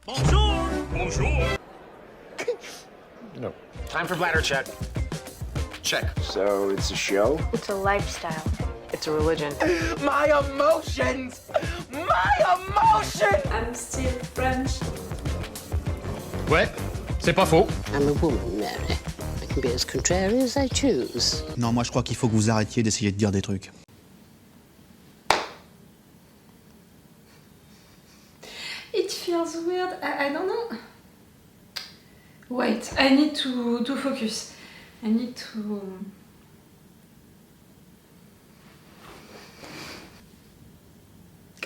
Bonjour! Bonjour! No. Time for bladder check. Check. So it's a show? It's a lifestyle. It's a religion. My emotions! My emotions! I'm still French. Ouais, c'est pas faux. I'm a woman, Mary. I can be as contrary as I choose. Non, moi je crois qu'il faut que vous arrêtiez d'essayer de dire des trucs. It feels weird. I don't know. Wait, I need to focus. I need to...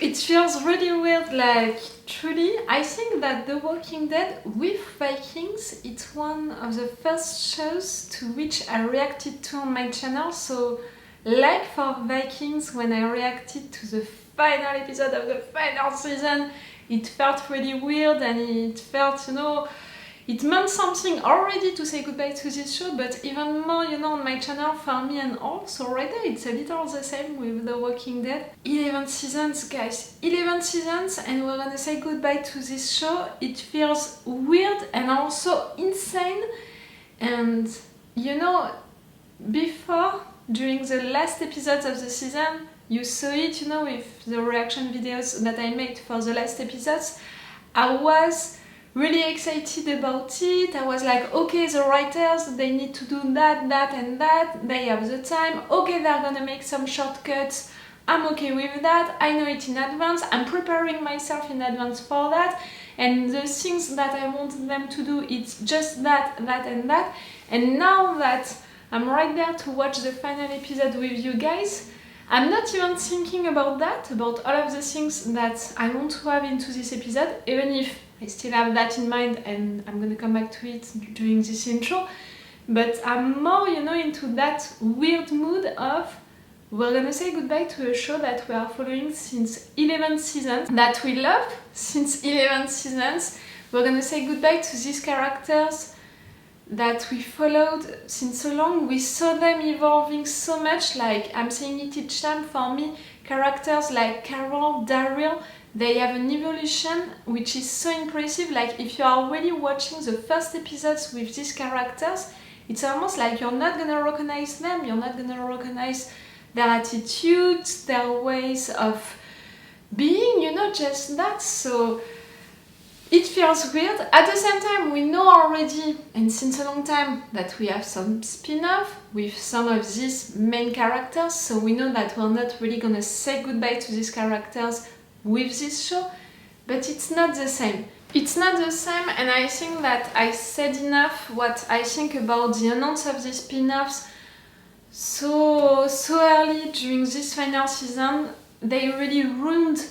It feels really weird, like, truly. I think that The Walking Dead with Vikings, it's one of the first shows to which I reacted to on my channel. So, like for Vikings, when I reacted to the final episode of the final season, it felt really weird and it felt, you know, it meant something already to say goodbye to this show, but even more, you know, on my channel for me and all. So right now it's a little the same with The Walking Dead. 11 seasons, guys. 11 seasons and we're gonna say goodbye to this show. It feels weird and also insane. And, you know, before, during the last episodes of the season, you saw it, you know, with the reaction videos that I made for the last episodes. I was really excited about it. I was like, okay, the writers, they need to do that, that and that. They have the time. Okay, they're gonna make some shortcuts. I'm okay with that. I know it in advance. I'm preparing myself in advance for that. And the things that I want them to do, it's just that, that and that. And now that I'm right there to watch the final episode with you guys, I'm not even thinking about that, about all of the things that I want to have into this episode, even if I still have that in mind and I'm gonna come back to it during this intro. But I'm more, you know, into that weird mood of we're gonna say goodbye to a show that we are following since 11 seasons, that we love since 11 seasons. We're gonna say goodbye to these characters that we followed since so long. We saw them evolving so much, like I'm saying it each time, for me, characters like Carol, Daryl, they have an evolution which is so impressive. Like if you are really watching the first episodes with these characters, it's almost like you're not gonna recognize them, you're not gonna recognize their attitudes, their ways of being, you know, just that. So it feels weird. At the same time, we know already, and since a long time, that we have some spin-off with some of these main characters, so we know that we're not really gonna say goodbye to these characters with this show, but it's not the same. It's not the same, and I think that I said enough what I think about the announce of the spin-offs so early during this final season. They really ruined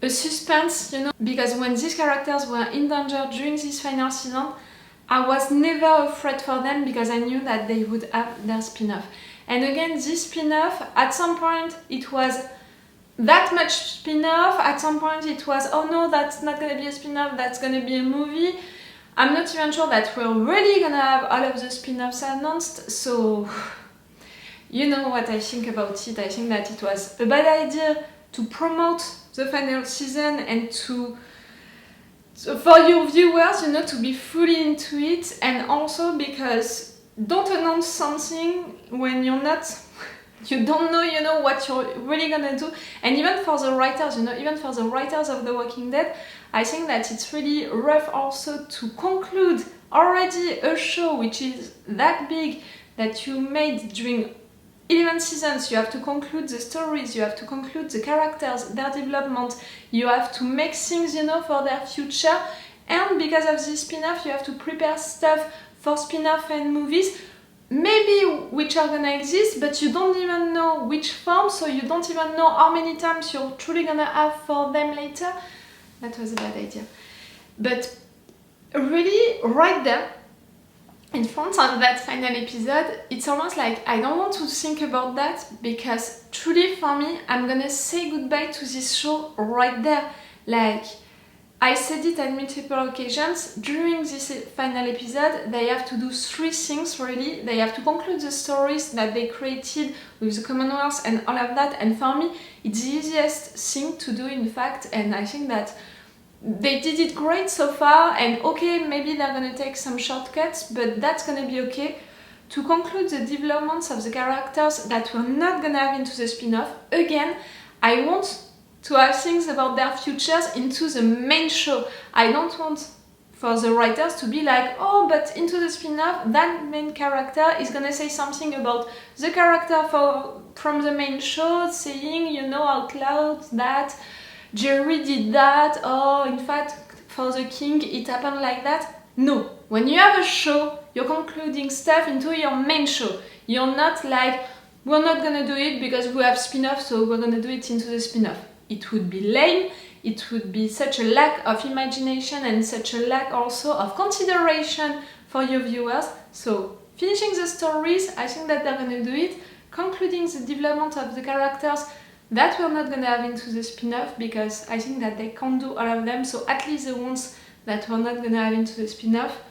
a suspense, you know, because when these characters were in danger during this final season, I was never afraid for them because I knew that they would have their spin-off. And again, this spin-off, at some point it was that much spin-off, at some point it was, oh no, that's not gonna be a spin-off, that's gonna be a movie. I'm not even sure that we're really gonna have all of the spin-offs announced, so you know what I think about it. I think that it was a bad idea to promote the final season and for your viewers, you know, to be fully into it, and also because don't announce something when you don't know, you know, what you're really gonna do. And even for the writers, you know, even for the writers of The Walking Dead, I think that it's really rough also to conclude already a show which is that big that you made during 11 seasons. You have to conclude the stories, you have to conclude the characters, their development, you have to make things, you know, for their future, and because of this spin-off you have to prepare stuff for spin-off and movies, maybe which are gonna exist, but you don't even know which form, so you don't even know how many times you're truly gonna have for them later. That was a bad idea. But really, right there, in front of that final episode, it's almost like I don't want to think about that, because truly for me, I'm gonna say goodbye to this show right there. Like, I said it at multiple occasions, during this final episode, they have to do 3 things really. They have to conclude the stories that they created with the Commonwealth and all of that, and for me, it's the easiest thing to do in fact, and I think that they did it great so far, and okay, maybe they're gonna take some shortcuts, but that's gonna be okay. To conclude the developments of the characters that we're not gonna have into the spin-off, again, I want to have things about their futures into the main show. I don't want for the writers to be like, oh, but into the spin-off, that main character is gonna say something about the character from the main show, saying, you know, out loud that Jerry did that, or in fact, for the king, it happened like that. No. When you have a show, you're concluding stuff into your main show. You're not like, we're not gonna do it because we have spin-off, so we're gonna do it into the spin-off. It would be lame, it would be such a lack of imagination and such a lack also of consideration for your viewers. So, finishing the stories, I think that they're gonna do it. Concluding the development of the characters, that we're not gonna have into the spin-off because I think that they can't do all of them, so at least the ones that we're not gonna have into the spin-off.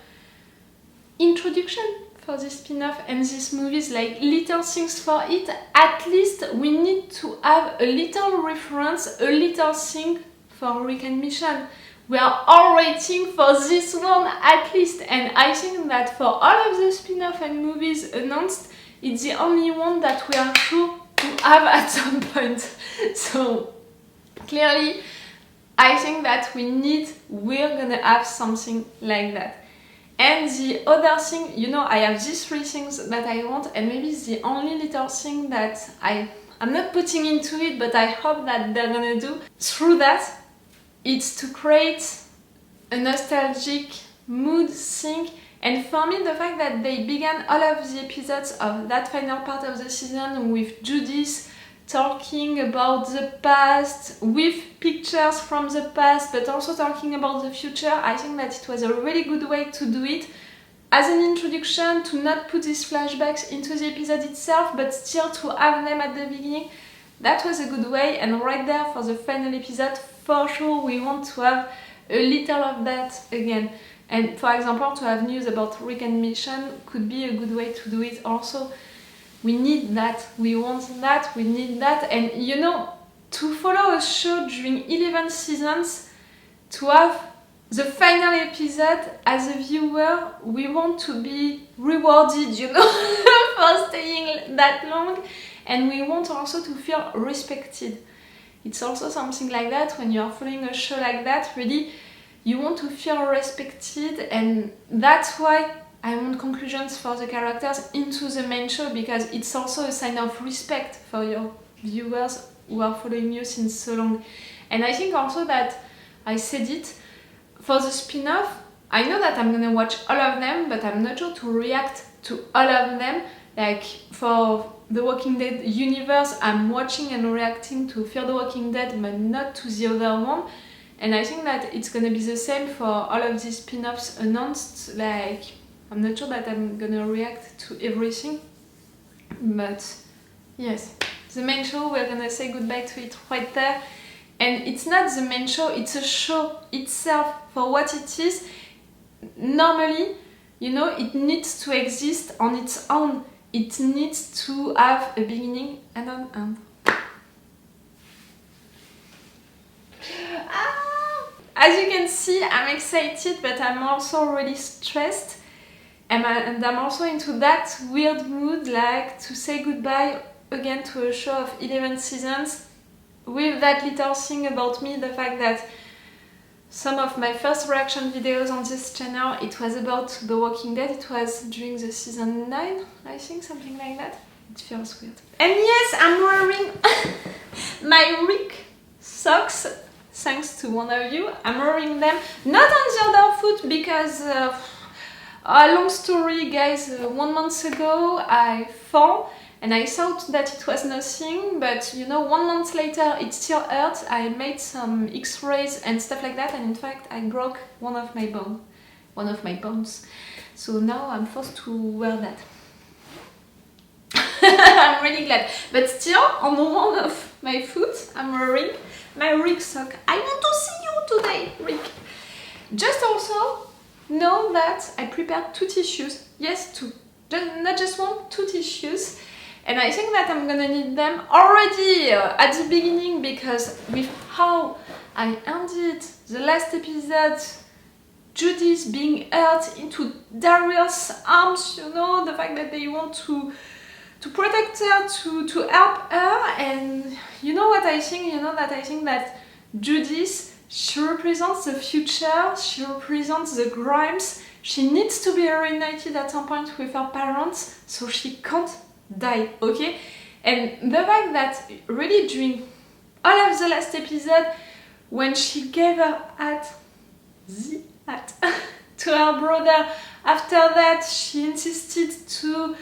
Introduction for this spin-off and these movies, like little things for it. At least we need to have a little reference, a little thing for Rick and Mission. We are all waiting for this one at least, and I think that for all of the spin-off and movies announced, it's the only one that we are sure to have at some point. So clearly I think that we're gonna have something like that. And the other thing, you know, I have these three things that I want, and maybe it's the only little thing that I'm not putting into it, but I hope that they're gonna do through that, it's to create a nostalgic mood thing. And for me, the fact that they began all of the episodes of that final part of the season with Judith talking about the past, with pictures from the past, but also talking about the future, I think that it was a really good way to do it. As an introduction, to not put these flashbacks into the episode itself, but still to have them at the beginning, that was a good way. And right there for the final episode, for sure we want to have a little of that again. And for example, to have news about Rick and Mission could be a good way to do it also. We need that, we want that, we need that. And you know, to follow a show during 11 seasons, to have the final episode, as a viewer, we want to be rewarded, you know, for staying that long. And we want also to feel respected. It's also something like that, when you're following a show like that, really, you want to feel respected, and that's why I want conclusions for the characters into the main show, because it's also a sign of respect for your viewers who are following you since so long. And I think also that I said it, for the spin-off, I know that I'm gonna watch all of them, but I'm not sure to react to all of them. Like for the Walking Dead universe, I'm watching and reacting to Fear the Walking Dead, but not to the other one. And I think that it's gonna be the same for all of these spin-offs announced. Like, I'm not sure that I'm gonna react to everything, but yes, the main show, we're gonna say goodbye to it right there. And it's not the main show, it's a show itself for what it is. Normally, you know, it needs to exist on its own. It needs to have a beginning and an end. As you can see, I'm excited, but I'm also really stressed. And I'm also into that weird mood, like to say goodbye again to a show of 11 seasons, with that little thing about me, the fact that some of my first reaction videos on this channel, it was about The Walking Dead. It was during the season 9, I think, something like that. It feels weird. And yes, I'm wearing my Rick socks, thanks to one of you. I'm wearing them, not on the other foot, because a long story, guys. 1 month ago I fell and I thought that it was nothing, but you know, 1 month later it still hurt. I made some x-rays and stuff like that, and in fact I broke one of my bones. So now I'm forced to wear that. I'm really glad. But still, on one of my foot, I'm wearing my Rick sock. I want to see you today, Rick. Just also know that I prepared 2 tissues. Yes, 2. Not just 1, 2 tissues. And I think that I'm gonna need them already at the beginning, because with how I ended the last episode Judy's being hurt into Darius' arms, you know, the fact that they want to protect her, to help her, and you know what I think? You know that I think that Judith, she represents the future, she represents the Grimes, she needs to be reunited at some point with her parents, so she can't die, okay? And the fact that really during all of the last episode, when she gave her hat to her brother, after that she insisted to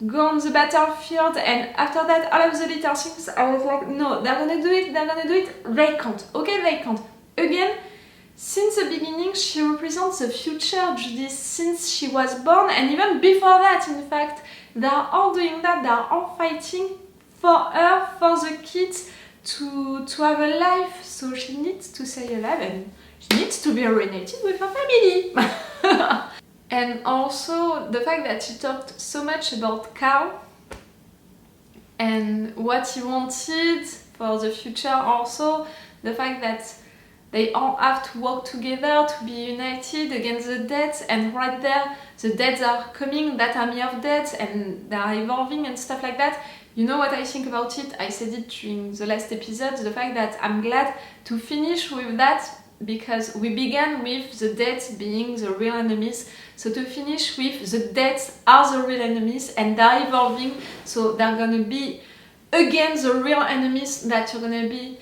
go on the battlefield, and after that all of the little things, I was like, no, they're gonna do it, they can't, okay, they can't. Again, since the beginning she represents the future Judith, since she was born, and even before that, in fact, they are all doing that, they are all fighting for her, for the kids to have a life, so she needs to stay alive and she needs to be reunited with her family. And also the fact that she talked so much about Carl and what he wanted for the future, also the fact that they all have to work together to be united against the deaths, and right there the deaths are coming, that army of deaths, and they are evolving and stuff like that. You know what I think about it? I said it during the last episode, the fact that I'm glad to finish with that, because we began with the deaths being the real enemies, so to finish with the deaths are the real enemies and they're evolving, so they're gonna be again the real enemies that you're gonna be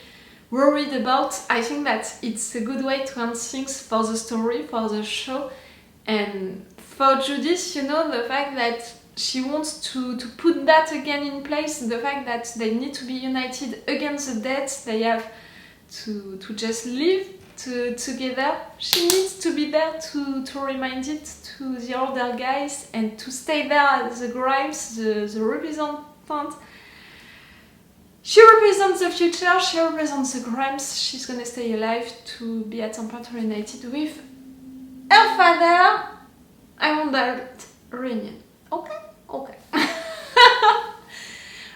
worried about. I think that it's a good way to end things for the story, for the show. And for Judith, you know, the fact that she wants to put that again in place, the fact that they need to be united against the deaths, they have to just live together. She needs to be there to remind it to the older guys and to stay there as the Grimes, the representant. She represents the future, she represents the Grimes, she's gonna stay alive to be at some point reunited with her father. I want that reunion. Okay? Okay.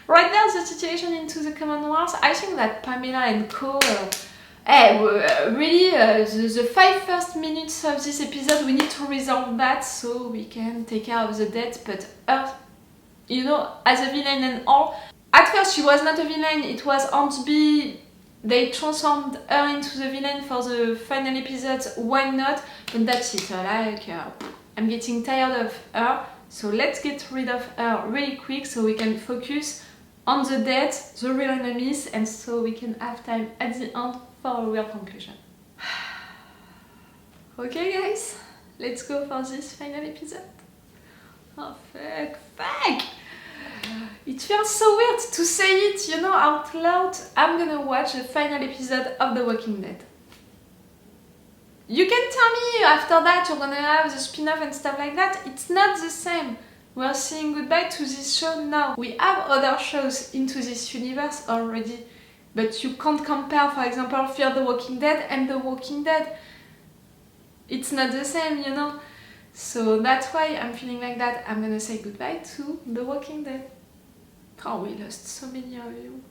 Right now, the situation into the Commonwealth, I think that Pamela and Co. Really, the 5 first minutes of this episode, we need to resolve that so we can take care of the death, but her, you know, as a villain and all. At first, she was not a villain, it was Hornsby. They transformed her into the villain for the final episode, why not? But that's it, I'm getting tired of her, so let's get rid of her really quick so we can focus on the dead, the real enemies, and so we can have time at the end for a real conclusion. Okay guys, let's go for this final episode. Oh fuck! It feels so weird to say it, you know, out loud. I'm gonna watch the final episode of The Walking Dead. You can tell me after that you're gonna have the spin-off and stuff like that. It's not the same. We're saying goodbye to this show now. We have other shows into this universe already, but you can't compare, for example, Fear the Walking Dead and The Walking Dead. It's not the same, you know. So that's why I'm feeling like that. I'm gonna say goodbye to The Walking Dead. Oh, we lost so many of you.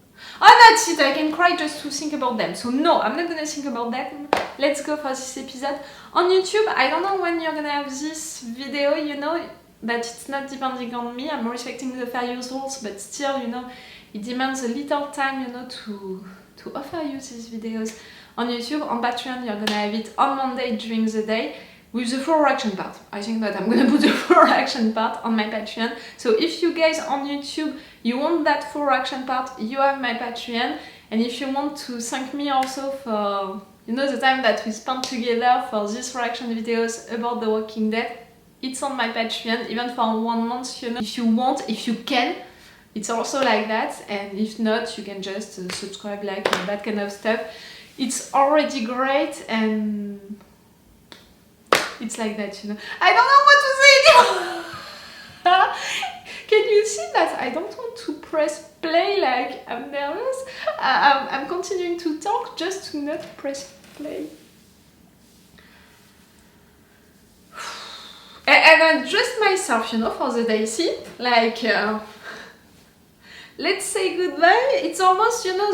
Oh, that's it, I can cry just to think about them. So no, I'm not gonna think about that. Let's go for this episode. On YouTube, I don't know when you're gonna have this video, you know, that it's not depending on me. I'm respecting the fair use rules, but still, you know, it demands a little time, you know, to offer you these videos on YouTube. On Patreon, you're gonna have it on Monday during the day, with the full reaction part. I think that I'm gonna put the full reaction part on my Patreon. So if you guys on YouTube, you want that full reaction part, you have my Patreon. And if you want to thank me also for, you know, the time that we spent together for these reaction videos about The Walking Dead, it's on my Patreon, even for 1 month, you know. If you want, if you can, it's also like that. And if not, you can just subscribe, like, that kind of stuff. It's already great, and it's like that, you know. I don't know what to say anymore. Can you see that I don't want to press play, like I'm nervous? I'm continuing to talk just to not press play. And I dressed myself, you know, for the day. See? Like, let's say goodbye. It's almost, you know,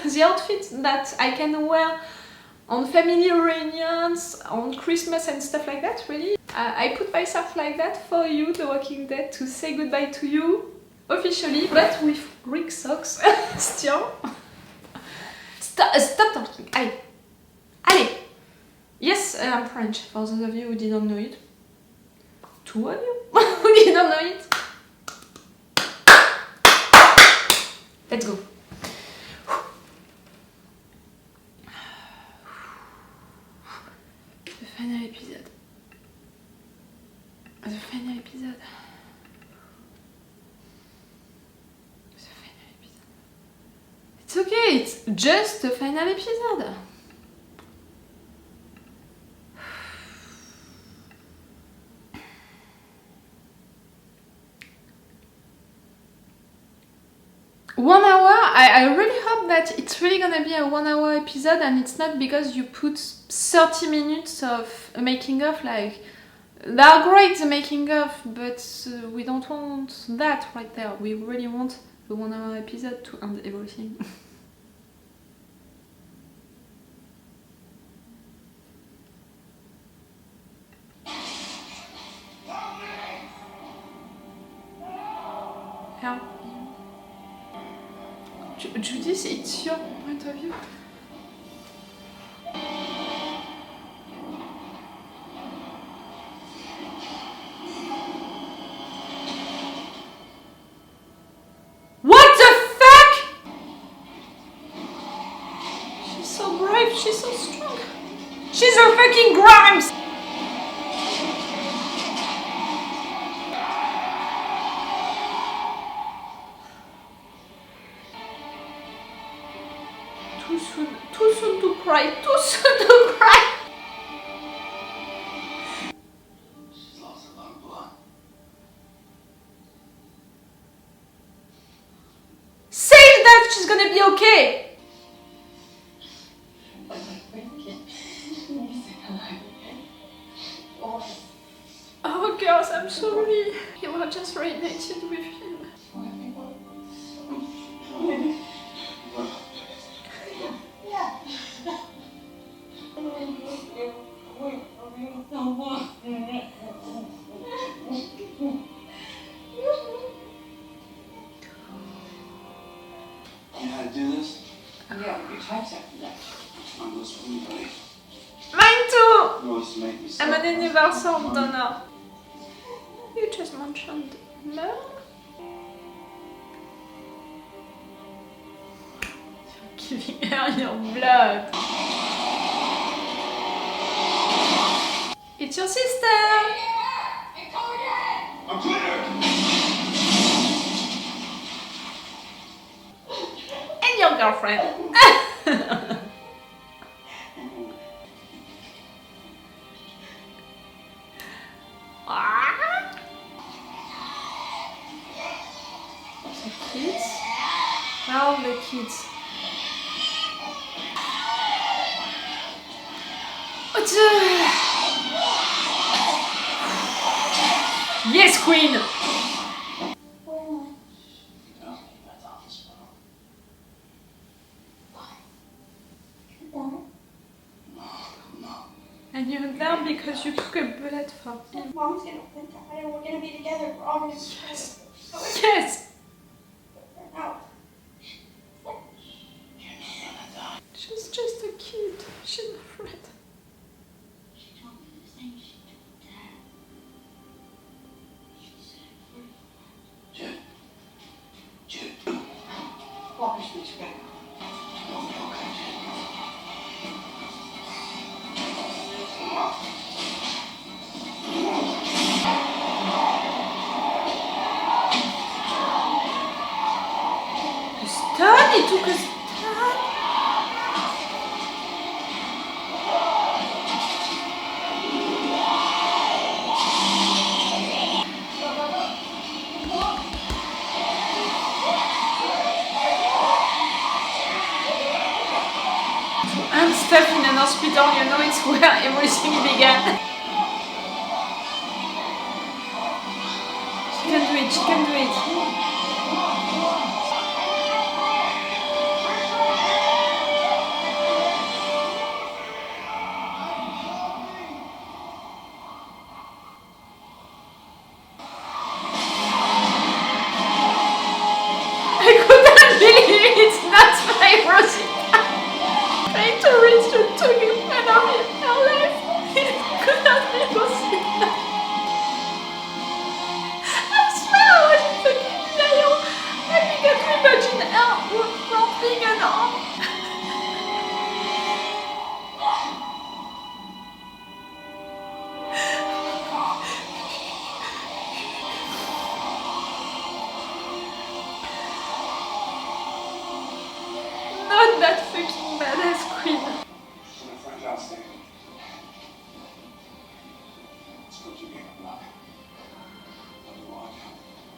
the outfit that I can wear on family reunions, on Christmas and stuff like that, really. I put myself like that for you, The Walking Dead, to say goodbye to you, officially, but with Greek socks, still. Stop talking, allez. Allez! Yes, I'm French, for those of you who didn't know it. Two of you who didn't know it. Let's go. The final episode. The final episode. The final episode. It's okay, it's just the final episode. One hour, I really hope that it's really gonna be a 1 hour episode and it's not because you put 30 minutes of making of, like, they are great, the making of, but we don't want that right there. We really want a 1 hour episode to end everything. Help. Judith, it's your point of view. What the fuck? She's so brave, she's so strong. She's a fucking Grimes! Too soon to cry, too soon to cry! She's lost a lot of blood. Say that she's gonna be okay! Oh girls, I'm sorry. You were just reunited with him. You know how to do this? Yeah, we typed after that. Mine goes for anybody. Mine too! Who wants to make me I'm an universal donor. You just mentioned no? You're giving her your blood. It's your sister! I'm clear! And your girlfriend. Ah. The kids? Where are the kids? What's Yes, queen! No, that's off the spot. No. And you're there because you took a bullet for him. Mom's gonna think that and we're gonna be together for always. Yes! Yes! No. She's just a kid. She's not afraid. She told me the same she told Dad. She said, Jude. walk us through back. Okay, Jude. Stun! He took a stun! And stuff in an hospital, you know, it's where everything began. She can do it, she can do it. can't be possible. I swear I was fucking video. I can't imagine her romping an arm. Not that fucking badass queen.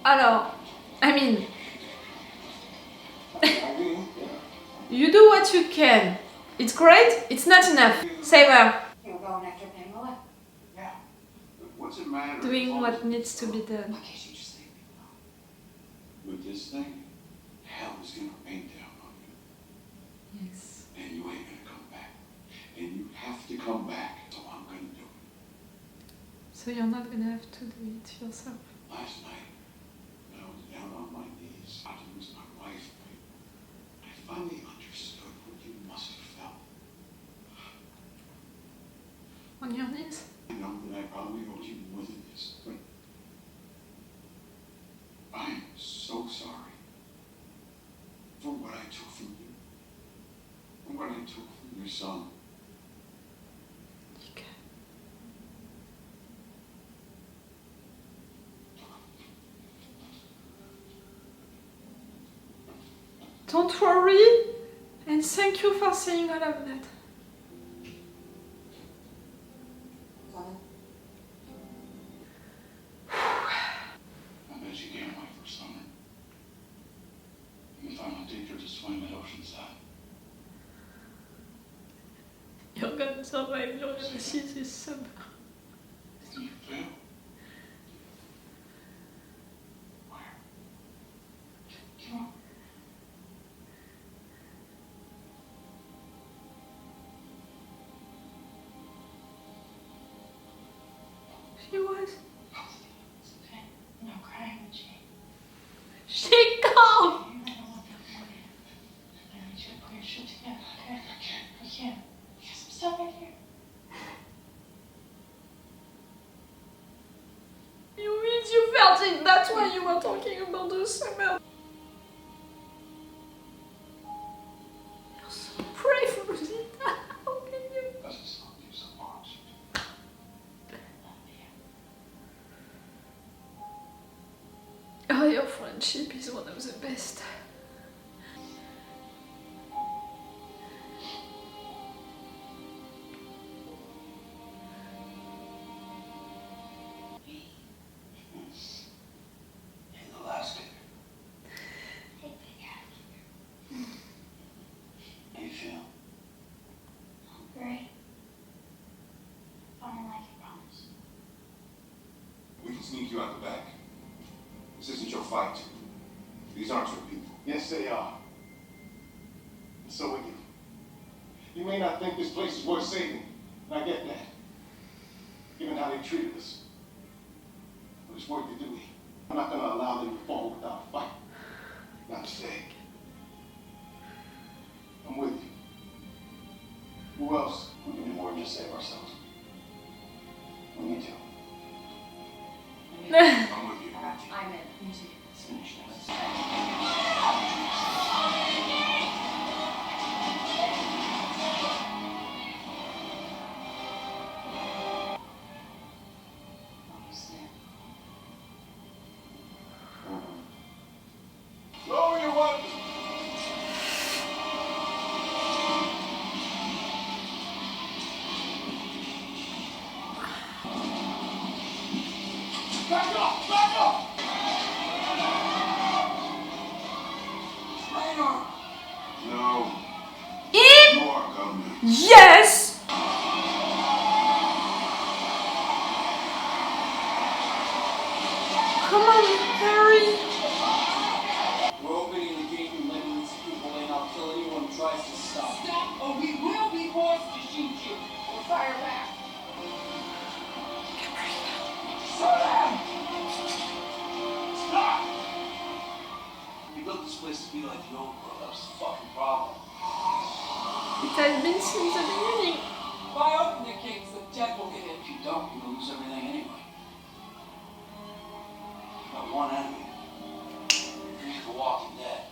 Alors, I mean, you do what you can. It's great, it's not enough. Saber, You're going after Pamela? Yeah. But what's it matter? doing what needs to be done. Why can't you just leave me alone? With this thing, hell is gonna rain down on you. Yes. And you ain't gonna come back. And you have to come back, so I'm gonna do it. So you're not gonna have to do it yourself. Last night, when I was down on my knees, I lose my wife. I finally understood what you must have felt. On your knees? I know that I probably owed you more than this, but I'm so sorry for what I took from you, and what I took from your son. You can. Don't worry, and thank you for saying all of that. I bet you can't wait for summer. You can finally take her to swim at Oceanside. You're gonna survive, you're gonna see this summer. Do you feel? Where? Come on. She was. It's okay. No crying, Jane. She can't! You're gonna look up for you. I need you to put your shit together, okay? I can't. You can't. You got some stuff in here. You mean you felt it, that's why you were talking about the summer. You're so brave, Rosita. How can you? That's a song you so much. Oh, your friendship is one of the best. In Alaska. Hey, big hat. How you feel? Great. I don't like it, promise. We can sneak you out the back. This isn't your fight. These aren't your people. Yes, they are. And so are you. You may not think this place is worth saving, and I get that, given how they treated us. But it's worth it to me. I'm not going to allow them to fall without a fight. Not today. I'm with you. Who else? We can do more than just save ourselves. We need to. I'm with you. I'm in. Me too. Let's finish this. Lower your weapons! Back up! Back up! No. In? You are government. Yes! Come on, hurry! We're opening the gate and letting these people in. I'll kill anyone who tries to stop. Stop, or we will be forced to shoot you. Or fire back. Stop! We built this place to be like the old world. That was the fucking problem. It has been since the beginning. Why open the gates? The dead will get in. don't, you're gonna lose everything anyway. You got one enemy. You're the Walking Dead.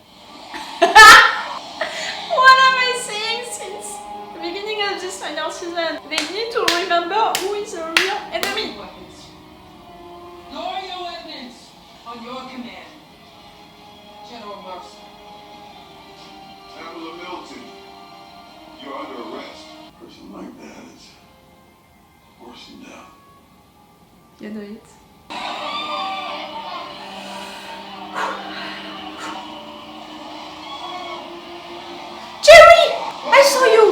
What am I saying since the beginning of this final season? They need to remember who is the real enemy. Weapons. Lower your weapons on your command. General Mercer. Admiral Milton, you're under arrest. A person like that is worse than death. You know it. Jerry! I saw you!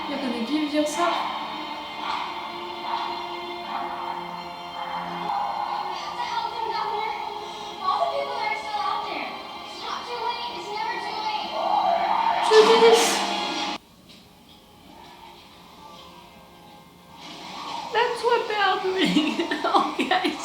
You're gonna give yourself? What the hell, Governor? All the people that are still out there. It's not too late. It's never too late. Do this! That's what they are doing. Oh, guys.